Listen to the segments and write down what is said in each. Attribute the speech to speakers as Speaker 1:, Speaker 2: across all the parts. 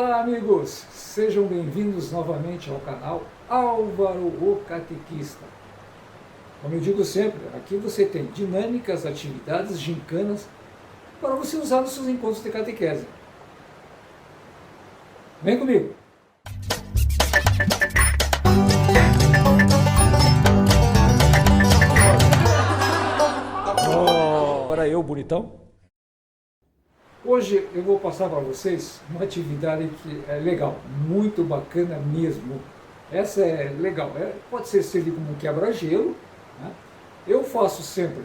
Speaker 1: Olá amigos, sejam bem-vindos novamente ao canal Álvaro o Catequista. Como eu digo sempre, aqui você tem dinâmicas, atividades, gincanas para você usar nos seus encontros de catequese. Vem comigo! Agora eu, bonitão. Hoje eu vou passar para vocês uma atividade que é legal, muito bacana mesmo. Essa é legal, pode ser servido como um quebra-gelo, né? Eu faço sempre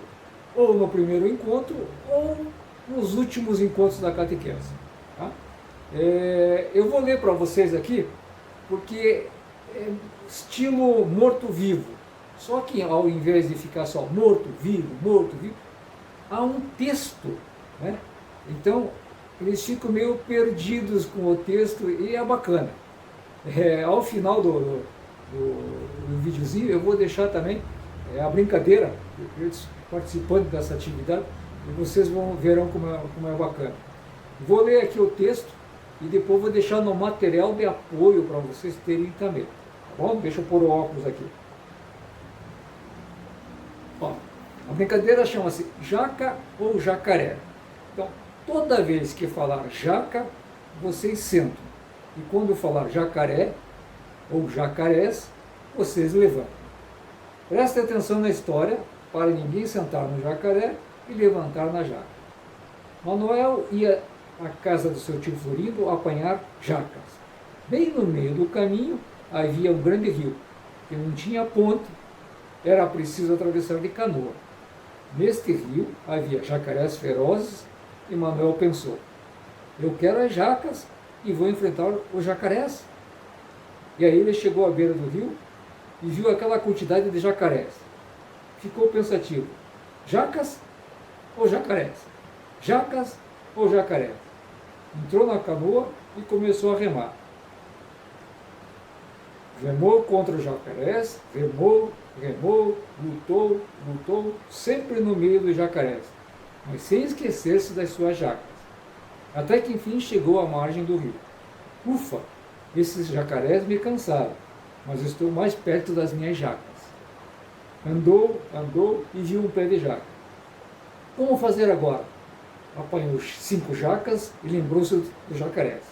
Speaker 1: ou no primeiro encontro ou nos últimos encontros da catequese. Tá? Eu vou ler para vocês aqui, porque é estilo morto-vivo. Só que ao invés de ficar só morto-vivo, há um texto, né? Então, eles ficam meio perdidos com o texto e é bacana. Ao final do videozinho, eu vou deixar também a brincadeira, participando dessa atividade, e vocês verão como é bacana. Vou ler aqui o texto e depois vou deixar no material de apoio para vocês terem também. Tá bom? Deixa eu pôr o óculos aqui. Ó, a brincadeira chama-se jaca ou jacaré. Então, toda vez que falar jaca, vocês sentam. E quando falar jacaré ou jacarés, vocês levantam. Prestem atenção na história para ninguém sentar no jacaré e levantar na jaca. Manuel ia à casa do seu tio Florindo apanhar jacas. Bem no meio do caminho havia um grande rio, que não tinha ponte, era preciso atravessar de canoa. Neste rio havia jacarés ferozes e Manuel pensou: eu quero as jacas e vou enfrentar os jacarés. E aí ele chegou à beira do rio e viu aquela quantidade de jacarés. Ficou pensativo: jacas ou jacarés? Jacas ou jacarés? Entrou na canoa e começou a remar. Remou contra os jacarés, remou, lutou, sempre no meio dos jacarés, mas sem esquecer-se das suas jacas. Até que enfim chegou à margem do rio. Ufa, esses jacarés me cansaram, mas estou mais perto das minhas jacas. Andou e viu um pé de jaca. Como fazer agora? Apanhou 5 jacas e lembrou-se dos jacarés.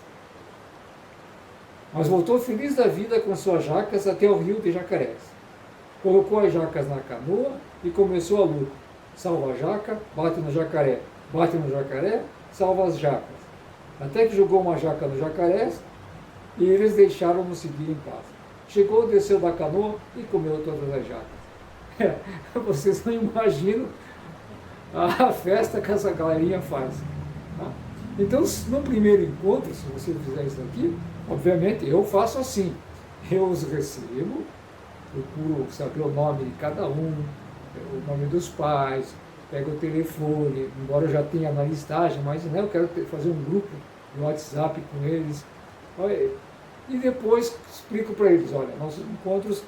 Speaker 1: Mas voltou feliz da vida com suas jacas até o rio de jacarés. Colocou as jacas na canoa e começou a luta. Salva a jaca, bate no jacaré, salva as jacas. Até que jogou uma jaca no jacarés e eles deixaram-no seguir em paz. Chegou, desceu da canoa e comeu todas as jacas. Vocês não imaginam a festa que essa galerinha faz. Tá? Então, no primeiro encontro, se você fizer isso aqui, obviamente eu faço assim. Eu os recebo, procuro saber o nome de cada um, o nome dos pais, pego o telefone, embora eu já tenha na listagem, mas né, eu quero fazer um grupo no WhatsApp com eles. E depois explico para eles: olha, nossos encontros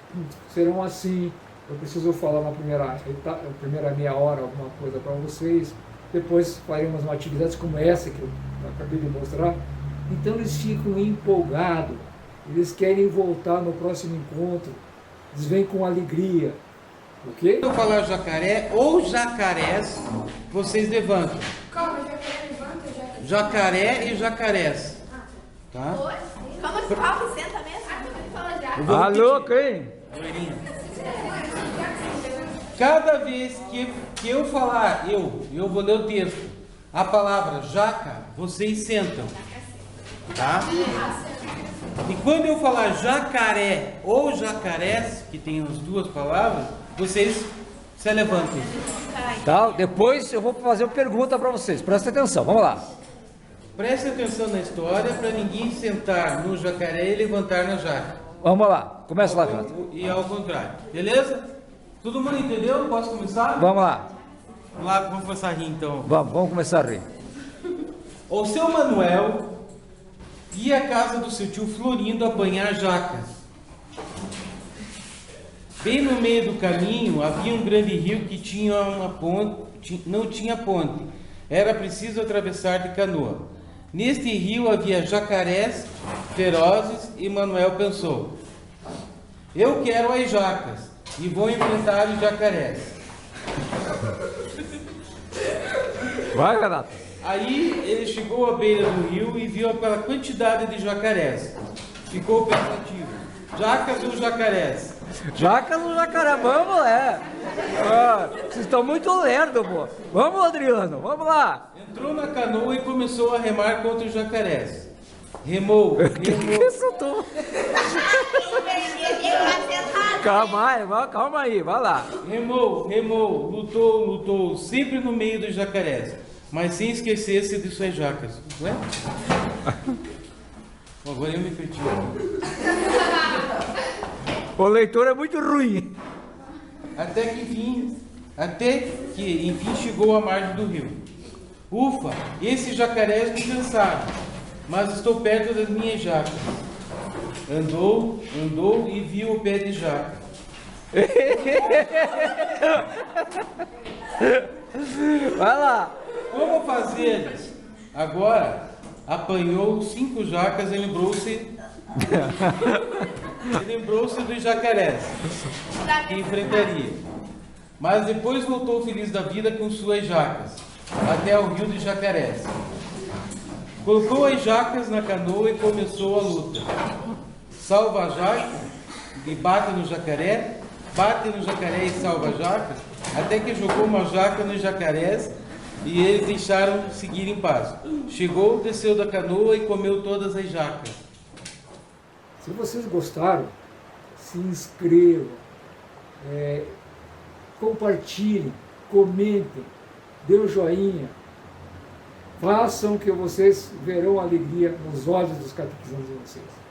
Speaker 1: serão assim, eu preciso falar na primeira meia hora alguma coisa para vocês, depois faremos uma atividade como essa que eu acabei de mostrar. Então eles ficam empolgados, eles querem voltar no próximo encontro, eles vêm com alegria. Ok?
Speaker 2: Quando eu falar jacaré ou jacarés, vocês levantam.
Speaker 3: Como? Jacaré levanta,
Speaker 2: jacaré e jacarés. Tá?
Speaker 3: Como que fala? Senta mesmo? Fala já.
Speaker 1: Ah, louco, hein?
Speaker 2: Cada vez que eu falar, eu vou ler o texto, a palavra jaca, vocês sentam. Tá? E quando eu falar jacaré ou jacarés, que tem as duas palavras, vocês se levantem.
Speaker 1: Tá, depois eu vou fazer uma pergunta para vocês, presta atenção, vamos lá.
Speaker 2: Preste atenção na história para ninguém sentar no jacaré e levantar na jaca.
Speaker 1: Vamos lá, começa lá, Renato.
Speaker 2: E ao contrário, beleza? Todo mundo entendeu? Posso começar?
Speaker 1: Vamos lá.
Speaker 2: Vamos lá, vamos começar a rir então.
Speaker 1: Vamos começar a rir.
Speaker 2: O seu Manuel ia à casa do seu tio Florindo apanhar jacas. Bem no meio do caminho havia um grande rio que tinha uma ponte, não tinha ponte. Era preciso atravessar de canoa. Neste rio havia jacarés ferozes e Manuel pensou: eu quero as jacas e vou enfrentar os jacarés.
Speaker 1: Vai, Renato.
Speaker 2: Aí ele chegou à beira do rio e viu aquela quantidade de jacarés. Ficou pensativo: jacas ou jacarés?
Speaker 1: Jacas ou jacaré? Vamos, vocês estão muito lerdos, pô. Vamos, Adriano, vamos lá.
Speaker 2: Entrou na canoa e começou a remar contra os jacarés. Remou,
Speaker 1: Que
Speaker 2: remou.
Speaker 1: isso, tu? Calma aí, vai lá.
Speaker 2: Remou, remou, lutou, lutou, sempre no meio dos jacarés, mas sem esquecer-se de suas jacas. Ué? Agora eu me perdi.
Speaker 1: O leitor é muito ruim.
Speaker 2: Até que enfim chegou à margem do rio. Ufa, esses jacarés me cansaram, mas estou perto das minhas jacas. Andou, andou e viu o pé de jaca.
Speaker 1: Vai lá.
Speaker 2: Como fazer? Agora apanhou 5 jacas e lembrou-se dos jacarés que enfrentaria. Mas depois voltou feliz da vida com suas jacas até ao rio dos jacarés. Colocou as jacas na canoa e começou a luta. Salva a jaca e bate no jacaré e salva a jaca, até que jogou uma jaca nos jacarés e eles deixaram seguir em paz. Chegou, desceu da canoa e comeu todas as jacas.
Speaker 1: Se vocês gostaram, se inscrevam, compartilhem, comentem, dê um joinha. Façam que vocês verão alegria nos olhos dos catequizandos de vocês.